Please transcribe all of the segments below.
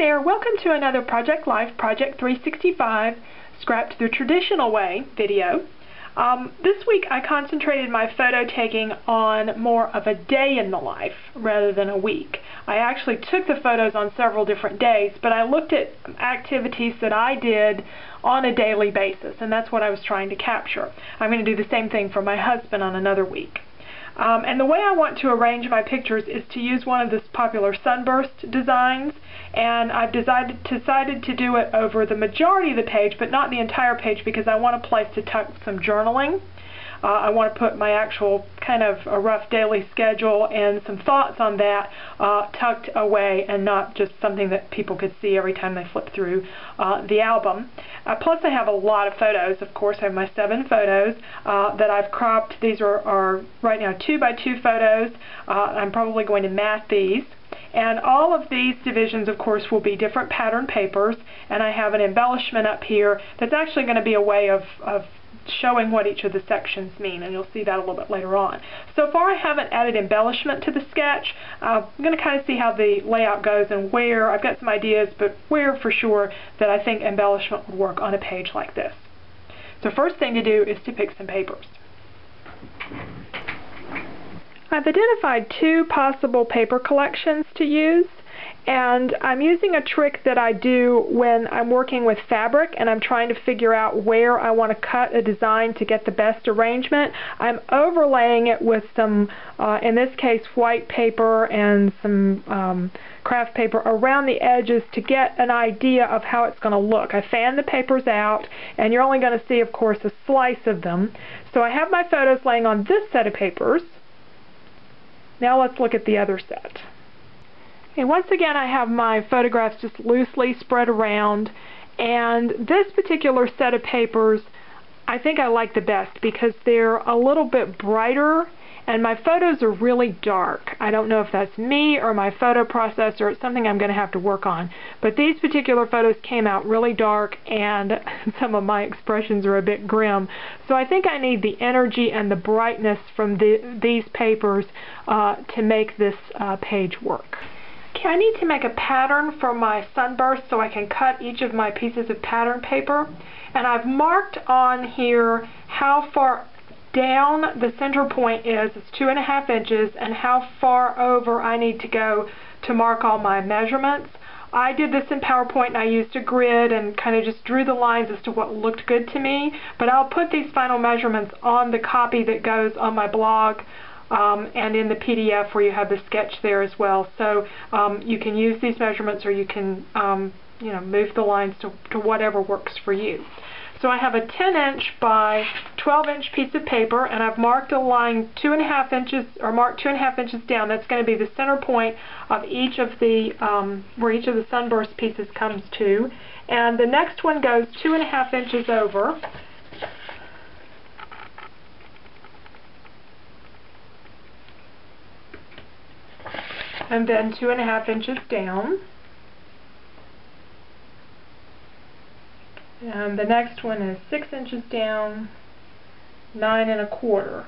there, welcome to another Project Life, Project 365, Scrapped the Traditional Way video. This week I concentrated my photo taking on more of a day in the life rather than a week. I actually took the photos on several different days, but I looked at activities that I did on a daily basis, and that's what I was trying to capture. I'm going to do the same thing for my husband on another week. And the way I want to arrange my pictures is to use one of the popular Sunburst designs, and I've decided to do it over the majority of the page, but not the entire page, because I want a place to tuck some journaling. I want to put my actual kind of a rough daily schedule and some thoughts on that tucked away, and not just something that people could see every time they flip through the album. Plus I have a lot of photos. Of course, I have my 7 photos that I've cropped. These are right now 2x2 photos. I'm probably going to mat these. And all of these divisions, of course, will be different pattern papers, and I have an embellishment up here that's actually going to be a way of showing what each of the sections mean, and you'll see that a little bit later on. So far I haven't added embellishment to the sketch. I'm going to kind of see how the layout goes and where. I've got some ideas, but where for sure that I think embellishment would work on a page like this. So first thing to do is to pick some papers. I've identified 2 possible paper collections to use, and I'm using a trick that I do when I'm working with fabric and I'm trying to figure out where I want to cut a design to get the best arrangement. I'm overlaying it with some, in this case, white paper and some craft paper around the edges to get an idea of how it's going to look. I fan the papers out, and you're only going to see, of course, a slice of them. So I have my photos laying on this set of papers. Now let's look at the other set. Okay, once again I have my photographs just loosely spread around, and this particular set of papers I think I like the best because they're a little bit brighter and my photos are really dark. I don't know if that's me or my photo processor. It's something I'm going to have to work on. But these particular photos came out really dark, and some of my expressions are a bit grim. So I think I need the energy and the brightness from these papers to make this page work. Okay, I need to make a pattern for my Sunburst so I can cut each of my pieces of pattern paper. And I've marked on here how far down the center point is. It's 2.5 inches, and how far over I need to go to mark all my measurements. I did this in PowerPoint, and I used a grid and kind of just drew the lines as to what looked good to me, but I'll put these final measurements on the copy that goes on my blog and in the PDF where you have the sketch there as well. So you can use these measurements, or you can move the lines to whatever works for you. So I have a 10-inch by 12-inch piece of paper, and I've marked a line 2.5 inches, or marked 2.5 inches down. That's going to be the center point of each of the, where each of the Sunburst pieces comes to. And the next one goes 2.5 inches over. And then 2.5 inches down. And the next one is 6 inches down, 9 1/4.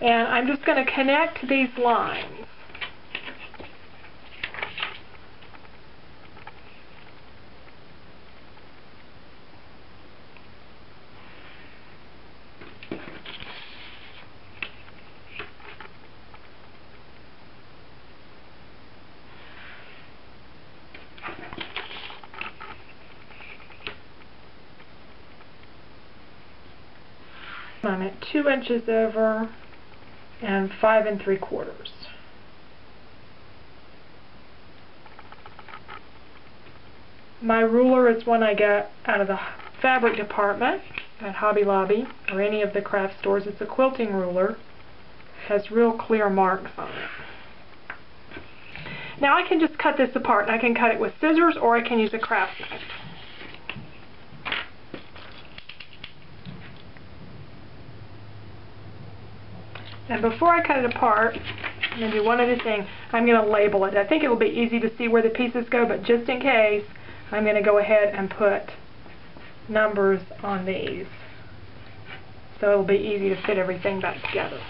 And I'm just going to connect these lines. I'm at 2 inches over and 5 3/4. My ruler is one I got out of the fabric department at Hobby Lobby or any of the craft stores. It's a quilting ruler. It has real clear marks on it. Now I can just cut this apart, and I can cut it with scissors, or I can use a craft knife. And before I cut it apart, I'm going to do one other thing. I'm going to label it. I think it will be easy to see where the pieces go, but just in case, I'm going to go ahead and put numbers on these. So it'll be easy to fit everything back together.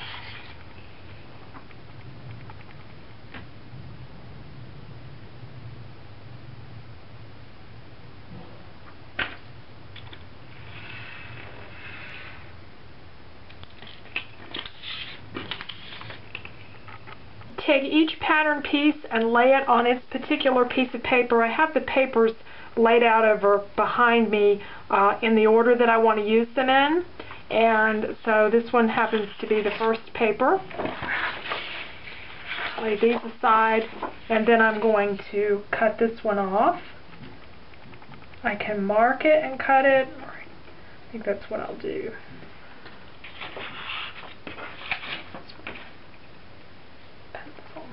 take each pattern piece and lay it on its particular piece of paper. I have the papers laid out over behind me in the order that I want to use them in. And so this one happens to be the first paper. Lay these aside, and then I'm going to cut this one off. I can mark it and cut it. I think that's what I'll do. Pencil.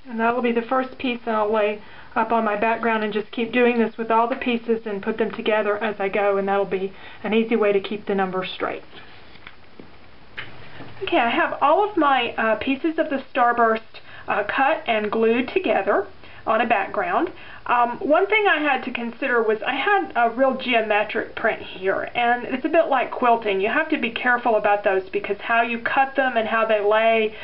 And that will be the first piece, and I'll lay up on my background and just keep doing this with all the pieces and put them together as I go, and that'll be an easy way to keep the numbers straight. Okay, I have all of my pieces of the Starburst cut and glued together on a background. One thing I had to consider was I had a real geometric print here, and it's a bit like quilting. You have to be careful about those because how you cut them and how they lay,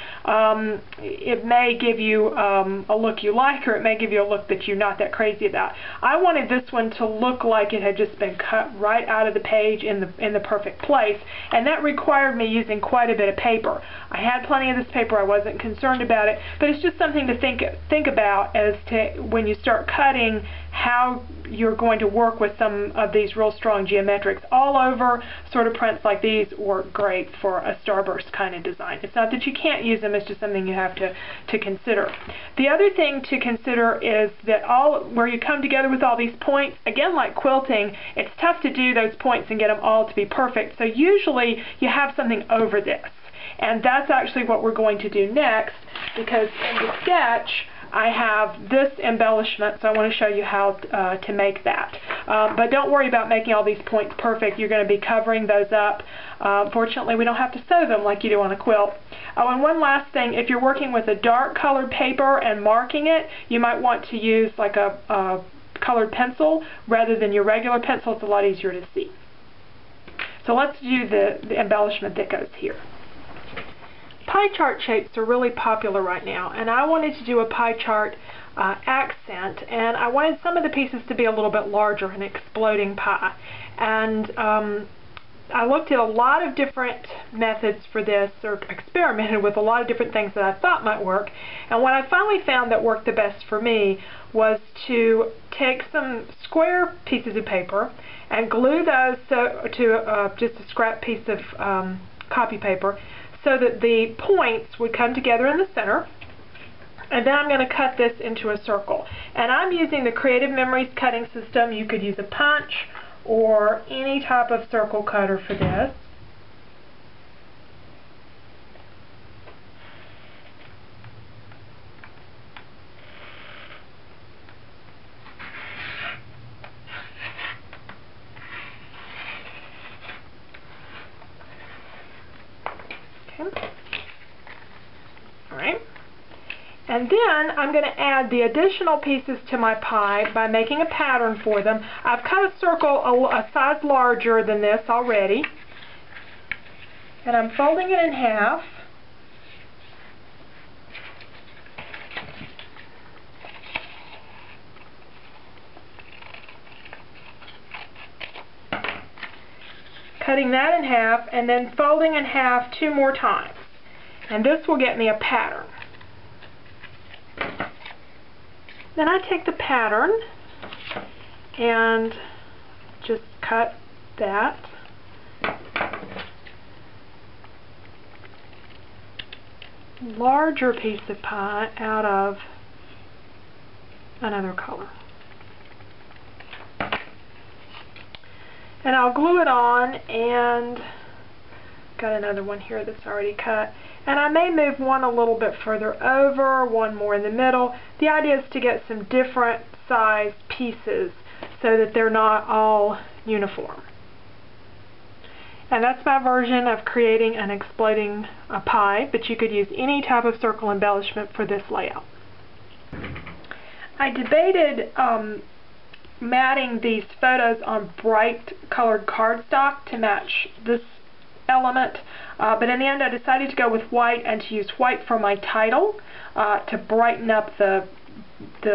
it may give you a look you like, or it may give you a look that you're not that crazy about. I wanted this one to look like it had just been cut right out of the page in the perfect place, and that required me using quite a bit of paper. I had plenty of this paper. I wasn't concerned about it, but it's just something to think about as to when you start cutting how you're going to work with some of these real strong geometrics. All over sort of prints like these work great for a Starburst kind of design. It's not that you can't use them, it's just something you have to consider. The other thing to consider is that where you come together with all these points, again like quilting, it's tough to do those points and get them all to be perfect, so usually you have something over this. And that's actually what we're going to do next, because in the sketch I have this embellishment, so I want to show you how to make that. But don't worry about making all these points perfect. You're going to be covering those up. Fortunately, we don't have to sew them like you do on a quilt. Oh, and one last thing, if you're working with a dark colored paper and marking it, you might want to use like a colored pencil rather than your regular pencil. It's a lot easier to see. So let's do the embellishment that goes here. Pie chart shapes are really popular right now, and I wanted to do a pie chart accent, and I wanted some of the pieces to be a little bit larger, an exploding pie. And I looked at a lot of different methods for this, or experimented with a lot of different things that I thought might work, and what I finally found that worked the best for me was to take some square pieces of paper and glue those to just a scrap piece of copy paper, so that the points would come together in the center, and then I'm going to cut this into a circle. And I'm using the Creative Memories cutting system. You could use a punch or any type of circle cutter for this. Alright, and then I'm going to add the additional pieces to my pie by making a pattern for them. I've cut a circle a size larger than this already, and I'm folding it in half. Cutting that in half and then folding in half 2 more times. And this will get me a pattern. Then I take the pattern and just cut that. Larger piece of pie out of another color. And I'll glue it on, and got another one here that's already cut. And I may move one a little bit further over, one more in the middle. The idea is to get some different size pieces so that they're not all uniform. And that's my version of creating an exploding pie, but you could use any type of circle embellishment for this layout. I debated matting these photos on bright colored cardstock to match this element, but in the end I decided to go with white and to use white for my title to brighten up the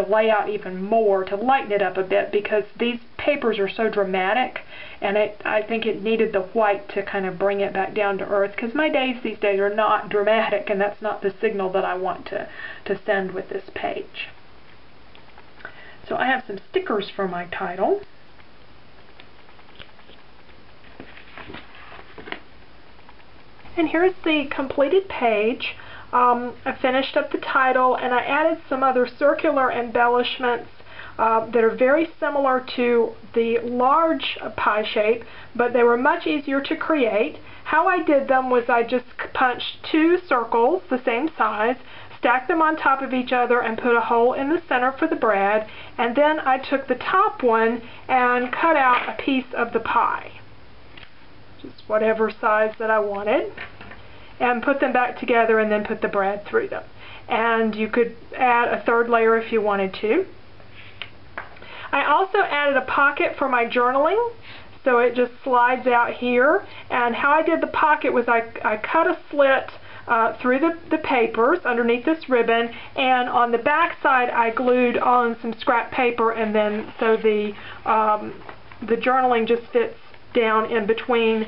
layout even more, to lighten it up a bit, because these papers are so dramatic, and I think it needed the white to kind of bring it back down to earth, because my days these days are not dramatic, and that's not the signal that I want to send with this page. So I have some stickers for my title. And here's the completed page. I finished up the title, and I added some other circular embellishments that are very similar to the large pie shape, but they were much easier to create. How I did them was I just punched 2 circles the same size, stacked them on top of each other, and put a hole in the center for the brad, and then I took the top one and cut out a piece of the pie, just whatever size that I wanted, and put them back together and then put the brad through them. And you could add a 3rd layer if you wanted to. I also added a pocket for my journaling, so it just slides out here. And how I did the pocket was I cut a slit through the papers underneath this ribbon, and on the back side I glued on some scrap paper, and then so the journaling just fits down in between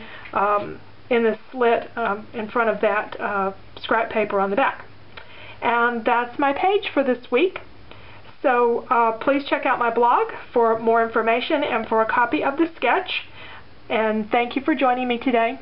in the slit in front of that scrap paper on the back. And that's my page for this week. So please check out my blog for more information and for a copy of the sketch. And thank you for joining me today.